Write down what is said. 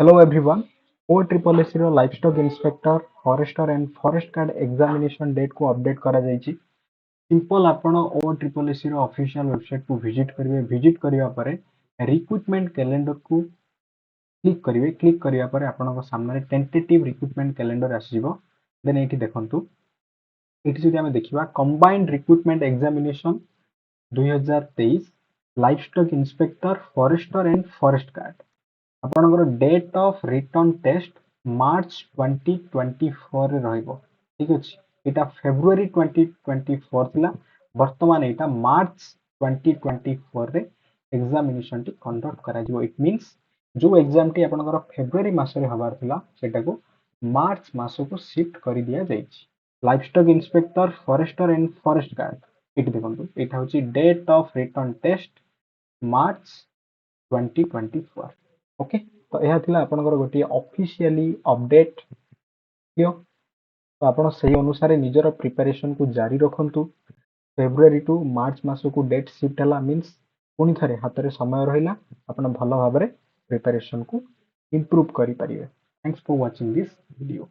Hello everyone. OSSC ର livestock inspector forester and forest guard examination date କୁ update କରାଯାଇଛି। Simple ଆପଣ OSSC ର ଅଫିସିଆଲ ୱେବସାଇଟ୍ କୁ ଭିଜିଟ୍ କରିବେ। ଭିଜିଟ୍ କରିବା ପରେ ରିକ୍ରୁଟମେଣ୍ଟ କ୍ୟାଲେଣ୍ଡର କୁ କ୍ଲିକ୍ କରିବେ। କ୍ଲିକ୍ କରିବା ପରେ ଆପଣଙ୍କ ସାମ୍ନାରେ ଟେଣ୍ଟେଟିଭ ରିକ୍ରୁଟମେଣ୍ଟ କ୍ୟାଲେଣ୍ଡର ଆସିଯିବ। ଦେନ୍ ଏଇଠି ଦେଖନ୍ତୁ, ଏଇଠି ଯଦି ଆମେ ଦେଖିବା combined recruitment examination 2023 livestock inspector forester and forest guard ଆପଣଙ୍କର date of return test March 2024 ରେ ରହିବ। ଠିକ୍ ଅଛି, ଏଇଟା ଫେବୃଆରୀ 2024 ଥିଲା, ବର୍ତ୍ତମାନ ଏଇଟା ମାର୍ଚ୍ଚ 2024 ରେ ଏକ୍ଜାମିନେସନଟି କଣ୍ଡକ୍ଟ କରାଯିବ। ଇଟ୍ ମିନ୍ସ ଯୋଉ ଏକ୍ଜାମଟି ଆପଣଙ୍କର ଫେବୃଆରୀ ମାସରେ ହବାର ଥିଲା ସେଟାକୁ ମାର୍ଚ୍ଚ ମାସକୁ ସିଫ୍ଟ କରିଦିଆଯାଇଛି। Livestock inspector forester and forest guard ଏଇଠି ଦେଖନ୍ତୁ, ଏଇଟା ହେଉଛି date of return test March 2024। Okay, तो यह थिला आपनकर गोटे ऑफिशियली अपडेट क्लियर। तो आपण सही अनुसार निजर प्रिपरेशन को जारी रखंतु। फेब्रुआरी टू मार्च मास को डेट शिफ्ट हला मींस पुनी थरे हाथ रे समय रहिला, आपण भलो भाबरे प्रिपरेशन को इंप्रूव करि परिबे। Thanks for watching this video.